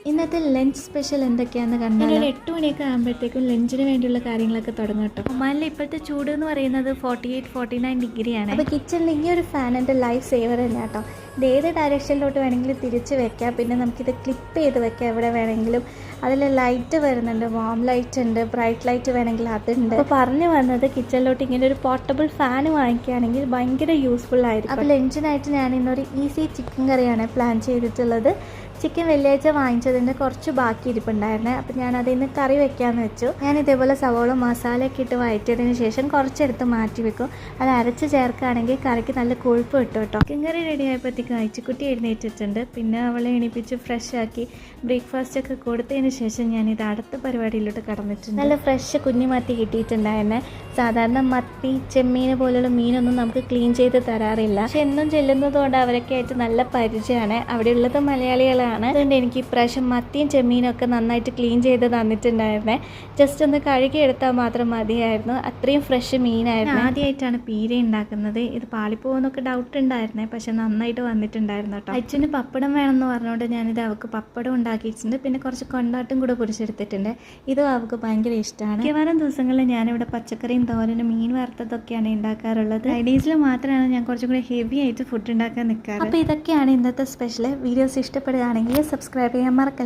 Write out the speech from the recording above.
ഇന്നത്തെ lunch special എന്തൊക്കെയാണെന്ന് കണ്ടാൽ ഒരു 8 മണിയൊക്കെ ആകുമ്പോഴത്തേക്കും ലഞ്ചിന് വേണ്ടിയുള്ള കാര്യങ്ങളൊക്കെ തുടങ്ങും കേട്ടോ. ഒമാനിൽ ഇപ്പോഴത്തെ ചൂട് എന്ന് പറയുന്നത് 48-49 ഡിഗ്രിയാണ്. അപ്പോൾ കിച്ചണിൽ ഈ ഒരു ഫാൻ എൻ്റെ ലൈഫ് സേവർ തന്നെ കേട്ടോ. ഇത് ഏത് ഡയറക്ഷനിലോട്ട് വേണമെങ്കിലും തിരിച്ച് വെക്കാം. പിന്നെ നമുക്കിത് ക്ലിപ്പ് ചെയ്ത് വെക്കാം എവിടെ വേണമെങ്കിലും. അതിൽ ലൈറ്റ് വരുന്നുണ്ട്, വാം ലൈറ്റ് ഉണ്ട്, ബ്രൈറ്റ് ലൈറ്റ് വേണമെങ്കിൽ അതുണ്ട്. അപ്പോൾ പറഞ്ഞു വന്നത് കിച്ചണിലോട്ട് ഇങ്ങനെ ഒരു പോർട്ടബിൾ ഫാൻ വാങ്ങിക്കുകയാണെങ്കിൽ ഭയങ്കര യൂസ്ഫുൾ ആയിരിക്കും. അപ്പോൾ ലഞ്ചിനായിട്ട് ഞാൻ ഇന്നൊരു ഈസി ചിക്കൻ കറിയാണ് പ്ലാൻ ചെയ്തിട്ടുള്ളത്. ചിക്കൻ വെള്ളിയാഴ്ച വാങ്ങിച്ചതിൻ്റെ കുറച്ച് ബാക്കി ഇരിപ്പുണ്ടായിരുന്നേ. അപ്പോൾ ഞാൻ അതിൽ നിന്ന് കറി വെക്കാമെന്ന് വെച്ചു. ഞാൻ ഇതേപോലെ സവോള മസാലയൊക്കെ ഇട്ട് വഴറ്റിയതിന് ശേഷം കുറച്ചെടുത്ത് മാറ്റി വെക്കും. അത് അരച്ച് ചേർക്കുകയാണെങ്കിൽ കറിക്ക് നല്ല കൊഴുപ്പ് കിട്ടും കേട്ടോ. ചിക്കൻ കറി റെഡി ആയപ്പോഴത്തേക്കും അയച്ചുകുട്ടി എഴുന്നേറ്റിട്ടുണ്ട്. പിന്നെ അവളെ എണീപ്പിച്ച് ഫ്രഷ് ആക്കി ബ്രേക്ക്ഫാസ്റ്റ് ഒക്കെ കൊടുത്തതിന് ശേഷം ഞാനിത് അടുത്ത പരിപാടിയിലോട്ട് കടന്നിട്ടുണ്ട്. നല്ല ഫ്രഷ് കുഞ്ഞു മത്തി കിട്ടിയിട്ടുണ്ടായിരുന്നേ. സാധാരണ മത്തി ചെമ്മീൻ പോലുള്ള മീനൊന്നും നമുക്ക് ക്ലീൻ ചെയ്ത് തരാറില്ല. പക്ഷെ എന്നും ചെല്ലുന്നതുകൊണ്ട് അവരൊക്കെ ആയിട്ട് നല്ല പരിചയമാണ്. അവിടെയുള്ളത് മലയാളികളാണ്. അതുകൊണ്ട് എനിക്ക് ഇപ്രാവശ്യം മത്തിയും ചെമ്മീനും ഒക്കെ നന്നായിട്ട് ക്ലീൻ ചെയ്ത് തന്നിട്ടുണ്ടായിരുന്നേ. ജസ്റ്റ് ഒന്ന് കഴുകിയെടുത്താൽ മാത്രം മതിയായിരുന്നു. അത്രയും ഫ്രഷ് മീനായിരുന്നു. ആദ്യമായിട്ടാണ് പീര ഉണ്ടാക്കുന്നത്. ഇത് പാളിപ്പോന്നൊക്കെ ഡൗട്ട് ഉണ്ടായിരുന്നേ, പക്ഷെ നന്നായിട്ട് വന്നിട്ടുണ്ടായിരുന്നു കേട്ടോ. അച്ഛന് പപ്പടം വേണമെന്ന് പറഞ്ഞുകൊണ്ട് ഞാനിത് അവൾക്ക് പപ്പടം ഉണ്ടാക്കിയിട്ടുണ്ട്. പിന്നെ കുറച്ച് കൊണ്ടാട്ടും കൂടെ പൊടിച്ചെടുത്തിട്ടുണ്ട്. ഇതും അവൾക്ക് ഭയങ്കര ഇഷ്ടമാണ്. മിക്കവാറും ദിവസങ്ങളിൽ ഞാനിവിടെ പച്ചക്കറിയും തോരനും മീൻ വറുത്തതൊക്കെയാണ് ഉണ്ടാക്കാറുള്ളത്. ഫ്രൈഡേസിൽ മാത്രമാണ് ഞാൻ കുറച്ചും കൂടി ഹെവി ആയിട്ട് ഫുഡ് ഉണ്ടാക്കാൻ നിൽക്കാറ്. അപ്പോൾ ഇതൊക്കെയാണ് ഇന്നത്തെ സ്പെഷ്യൽ. വീഡിയോസ് ഇഷ്ടപ്പെടുകയാണെങ്കിൽ സബ്സ്ക്രൈബ് ചെയ്യാൻ മറക്കല്ലേ.